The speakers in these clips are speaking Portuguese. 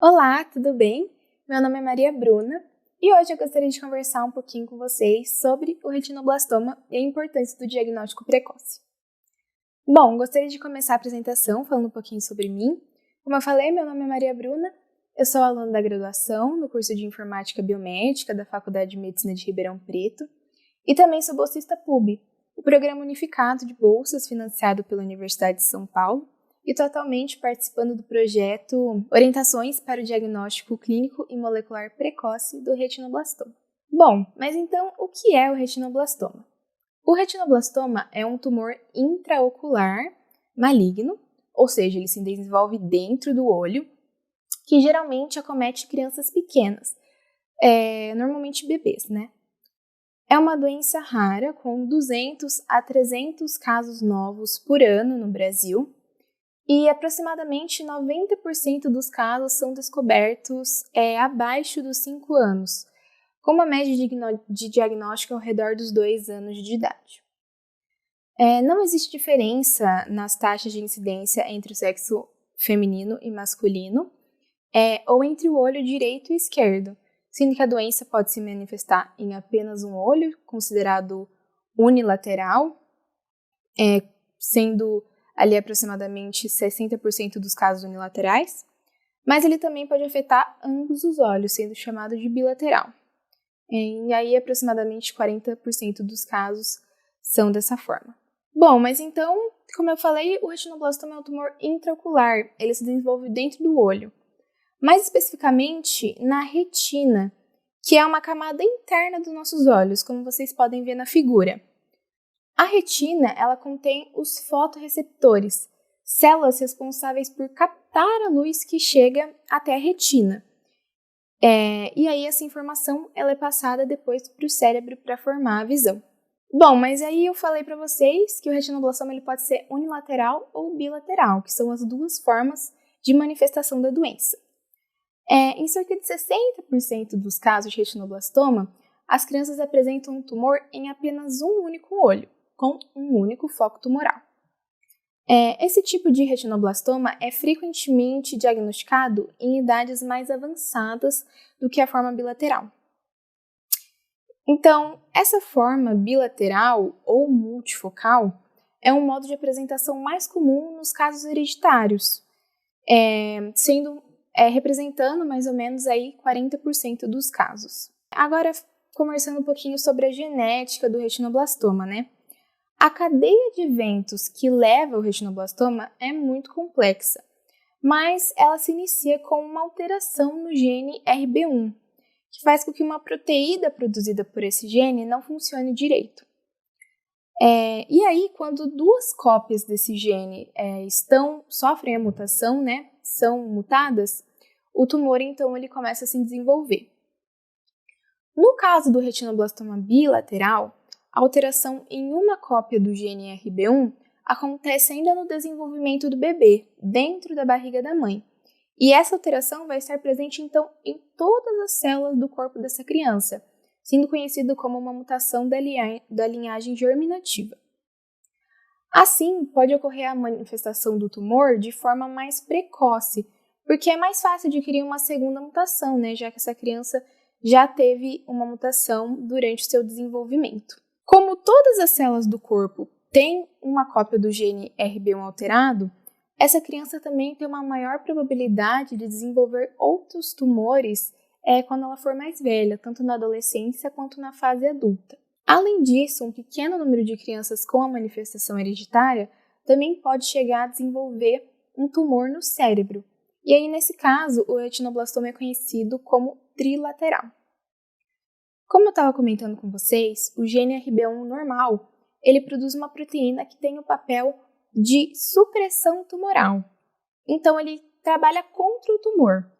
Olá, tudo bem? Meu nome é Maria Bruna e hoje eu gostaria de conversar um pouquinho com vocês sobre o retinoblastoma e a importância do diagnóstico precoce. Bom, gostaria de começar a apresentação falando um pouquinho sobre mim. Como eu falei, meu nome é Maria Bruna, eu sou aluna da graduação no curso de Informática Biomédica da Faculdade de Medicina de Ribeirão Preto e também sou bolsista PUB, o Programa Unificado de Bolsas financiado pela Universidade de São Paulo, e estou atualmente participando do projeto Orientações para o Diagnóstico Clínico e Molecular Precoce do retinoblastoma. Bom, mas então o que é o retinoblastoma? O retinoblastoma é um tumor intraocular maligno, ou seja, ele se desenvolve dentro do olho, que geralmente acomete crianças pequenas, normalmente bebês, né? É uma doença rara, com 200 a 300 casos novos por ano no Brasil, e aproximadamente 90% dos casos são descobertos abaixo dos 5 anos, com uma média de diagnóstico ao redor dos 2 anos de idade. Não existe diferença nas taxas de incidência entre o sexo feminino e masculino, ou entre o olho direito e esquerdo, sendo que a doença pode se manifestar em apenas um olho, considerado unilateral, sendo ali aproximadamente 60% dos casos unilaterais, mas ele também pode afetar ambos os olhos, sendo chamado de bilateral. E aí aproximadamente 40% dos casos são dessa forma. Bom, mas então, como eu falei, o retinoblastoma é um tumor intraocular, ele se desenvolve dentro do olho, mais especificamente na retina, que é uma camada interna dos nossos olhos, como vocês podem ver na figura. A retina, ela contém os fotorreceptores, células responsáveis por captar a luz que chega até a retina. E aí essa informação ela é passada depois para o cérebro para formar a visão. Bom, mas aí eu falei para vocês que o retinoblastoma ele pode ser unilateral ou bilateral, que são as duas formas de manifestação da doença. Em cerca de 60% dos casos de retinoblastoma, as crianças apresentam um tumor em apenas um único olho, com um único foco tumoral. Esse tipo de retinoblastoma é frequentemente diagnosticado em idades mais avançadas do que a forma bilateral. Então, essa forma bilateral ou multifocal é um modo de apresentação mais comum nos casos hereditários, representando mais ou menos aí 40% dos casos. Agora, conversando um pouquinho sobre a genética do retinoblastoma, né? A cadeia de eventos que leva ao retinoblastoma é muito complexa, mas ela se inicia com uma alteração no gene RB1, que faz com que uma proteína produzida por esse gene não funcione direito. E aí, quando duas cópias desse gene sofrem a mutação, né, são mutadas, o tumor então ele começa a se desenvolver. No caso do retinoblastoma bilateral, a alteração em uma cópia do gene RB1 acontece ainda no desenvolvimento do bebê, dentro da barriga da mãe. E essa alteração vai estar presente, então, em todas as células do corpo dessa criança, sendo conhecido como uma mutação da linhagem germinativa. Assim, pode ocorrer a manifestação do tumor de forma mais precoce, porque é mais fácil adquirir uma segunda mutação, né, já que essa criança já teve uma mutação durante o seu desenvolvimento. Como todas as células do corpo têm uma cópia do gene RB1 alterado, essa criança também tem uma maior probabilidade de desenvolver outros tumores quando ela for mais velha, tanto na adolescência quanto na fase adulta. Além disso, um pequeno número de crianças com a manifestação hereditária também pode chegar a desenvolver um tumor no cérebro. E aí, nesse caso, o retinoblastoma é conhecido como trilateral. Como eu estava comentando com vocês, o gene RB1 normal, ele produz uma proteína que tem o papel de supressão tumoral. Então, ele trabalha contra o tumor.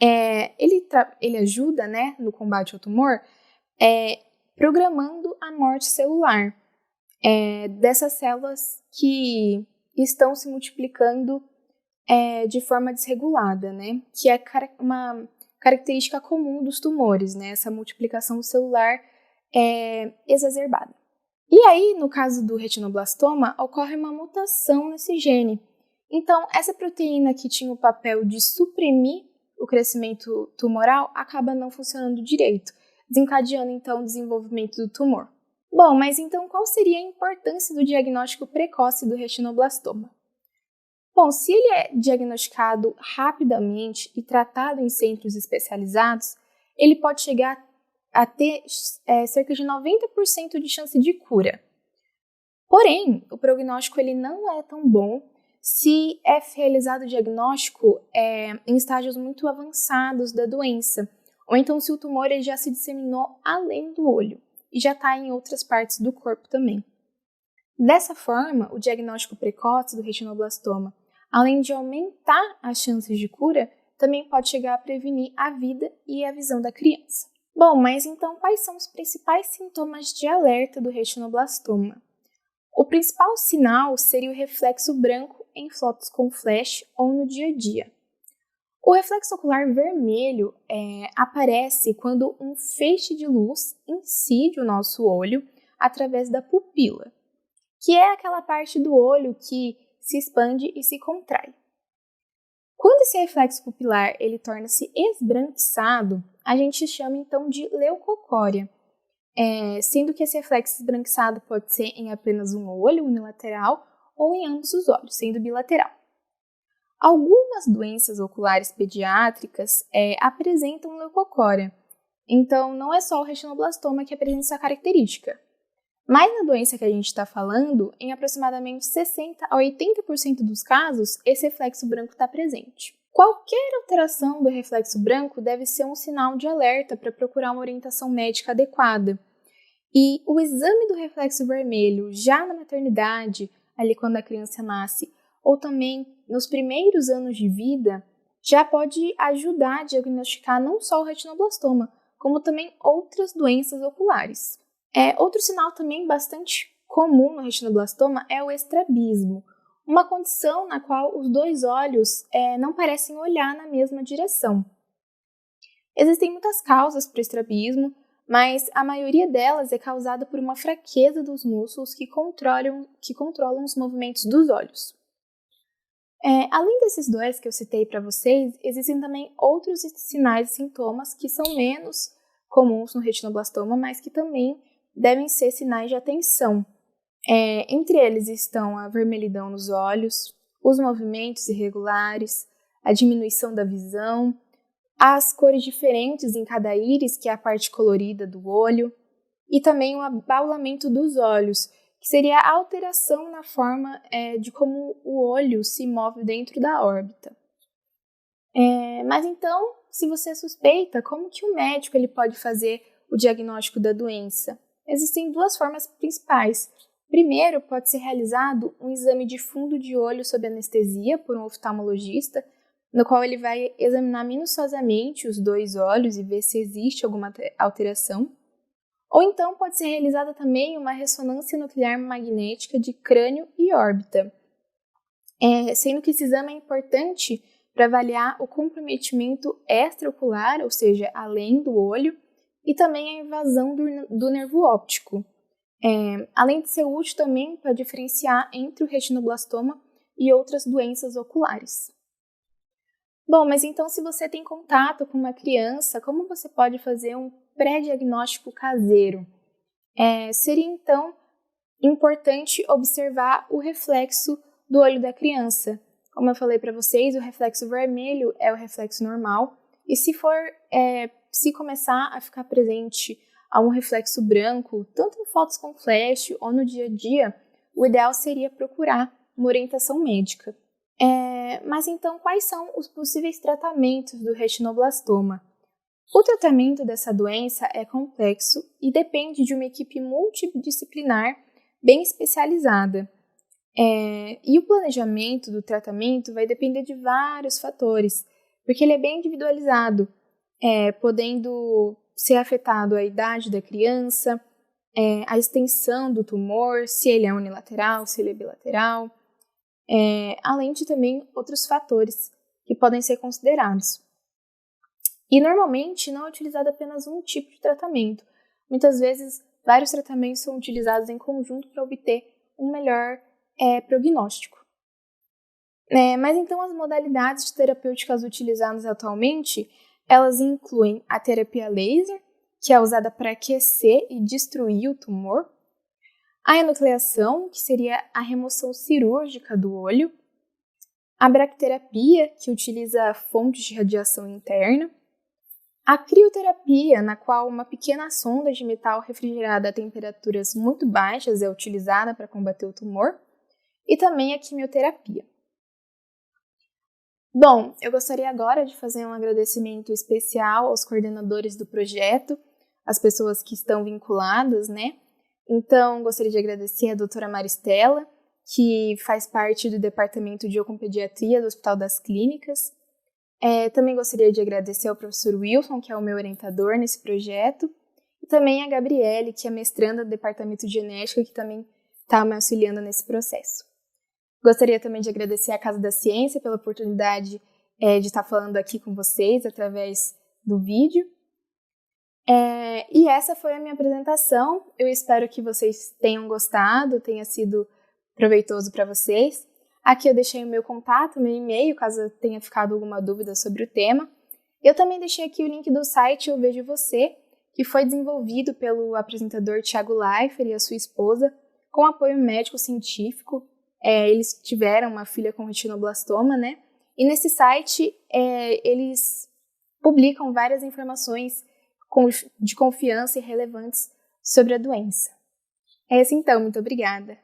Ele ajuda, né, no combate ao tumor, programando a morte celular dessas células que estão se multiplicando de forma desregulada, né, que é uma característica comum dos tumores, né, essa multiplicação celular exacerbada. E aí, no caso do retinoblastoma, ocorre uma mutação nesse gene. Então, essa proteína que tinha o papel de suprimir o crescimento tumoral acaba não funcionando direito, desencadeando então o desenvolvimento do tumor. Bom, mas então qual seria a importância do diagnóstico precoce do retinoblastoma? Bom, se ele é diagnosticado rapidamente e tratado em centros especializados, ele pode chegar a ter cerca de 90% de chance de cura. Porém, o prognóstico ele não é tão bom se é realizado o diagnóstico em estágios muito avançados da doença, ou então se o tumor ele já se disseminou além do olho e já está em outras partes do corpo também. Dessa forma, o diagnóstico precoce do retinoblastoma, além de aumentar as chances de cura, também pode chegar a prevenir a vida e a visão da criança. Bom, mas então quais são os principais sintomas de alerta do retinoblastoma? O principal sinal seria o reflexo branco em fotos com flash ou no dia a dia. O reflexo ocular vermelho aparece quando um feixe de luz incide o nosso olho através da pupila, que é aquela parte do olho que se expande e se contrai. Quando esse reflexo pupilar ele torna-se esbranquiçado, a gente chama então de leucocória, sendo que esse reflexo esbranquiçado pode ser em apenas um olho unilateral ou em ambos os olhos, sendo bilateral. Algumas doenças oculares pediátricas apresentam leucocória, então não é só o retinoblastoma que apresenta essa característica. Mas na doença que a gente está falando, em aproximadamente 60 a 80% dos casos, esse reflexo branco está presente. Qualquer alteração do reflexo branco deve ser um sinal de alerta para procurar uma orientação médica adequada. E o exame do reflexo vermelho já na maternidade, ali quando a criança nasce, ou também nos primeiros anos de vida, já pode ajudar a diagnosticar não só o retinoblastoma, como também outras doenças oculares. Outro sinal também bastante comum no retinoblastoma é o estrabismo, uma condição na qual os dois olhos não parecem olhar na mesma direção. Existem muitas causas para o estrabismo, mas a maioria delas é causada por uma fraqueza dos músculos que controlam os movimentos dos olhos. Além desses dois que eu citei para vocês, existem também outros sinais e sintomas que são menos comuns no retinoblastoma, mas que também devem ser sinais de atenção. Entre eles estão a vermelhidão nos olhos, os movimentos irregulares, a diminuição da visão, as cores diferentes em cada íris, que é a parte colorida do olho, e também o abaulamento dos olhos, que seria a alteração na forma de como o olho se move dentro da órbita. Mas então, se você suspeita, como que o médico ele pode fazer o diagnóstico da doença? Existem duas formas principais. Primeiro, pode ser realizado um exame de fundo de olho sob anestesia por um oftalmologista, no qual ele vai examinar minuciosamente os dois olhos e ver se existe alguma alteração. Ou então pode ser realizada também uma ressonância nuclear magnética de crânio e órbita, sendo que esse exame é importante para avaliar o comprometimento extraocular, ou seja, além do olho, e também a invasão do nervo óptico. Além de ser útil também para diferenciar entre o retinoblastoma e outras doenças oculares. Bom, mas então se você tem contato com uma criança, como você pode fazer um pré-diagnóstico caseiro? Seria então importante observar o reflexo do olho da criança. Como eu falei para vocês, o reflexo vermelho é o reflexo normal, e se começar a ficar presente algum reflexo branco, tanto em fotos com flash ou no dia a dia, o ideal seria procurar uma orientação médica. Mas então, quais são os possíveis tratamentos do retinoblastoma? O tratamento dessa doença é complexo e depende de uma equipe multidisciplinar bem especializada. E o planejamento do tratamento vai depender de vários fatores, porque ele é bem individualizado, podendo ser afetado a idade da criança, a extensão do tumor, se ele é unilateral, se ele é bilateral, além de também outros fatores que podem ser considerados. E normalmente não é utilizado apenas um tipo de tratamento. Muitas vezes, vários tratamentos são utilizados em conjunto para obter um melhor prognóstico. Mas então as modalidades terapêuticas utilizadas atualmente, elas incluem a terapia laser, que é usada para aquecer e destruir o tumor, a enucleação, que seria a remoção cirúrgica do olho, a bracterapia, que utiliza fontes de radiação interna, a crioterapia, na qual uma pequena sonda de metal refrigerada a temperaturas muito baixas é utilizada para combater o tumor, e também a quimioterapia. Bom, eu gostaria agora de fazer um agradecimento especial aos coordenadores do projeto, as pessoas que estão vinculadas, né? Então, gostaria de agradecer a doutora Maristela, que faz parte do Departamento de Oncopediatria do Hospital das Clínicas. Também gostaria de agradecer ao professor Wilson, que é o meu orientador nesse projeto, e também a Gabriele, que é mestranda do Departamento de Genética, que também está me auxiliando nesse processo. Gostaria também de agradecer à Casa da Ciência pela oportunidade de estar falando aqui com vocês através do vídeo. E essa foi a minha apresentação. Eu espero que vocês tenham gostado, tenha sido proveitoso para vocês. Aqui eu deixei o meu contato, meu e-mail, caso tenha ficado alguma dúvida sobre o tema. Eu também deixei aqui o link do site Eu Vejo Você, que foi desenvolvido pelo apresentador Thiago Leifert e a sua esposa, com apoio médico-científico. Eles tiveram uma filha com retinoblastoma, né? E nesse site eles publicam várias informações de confiança e relevantes sobre a doença. É isso então, muito obrigada.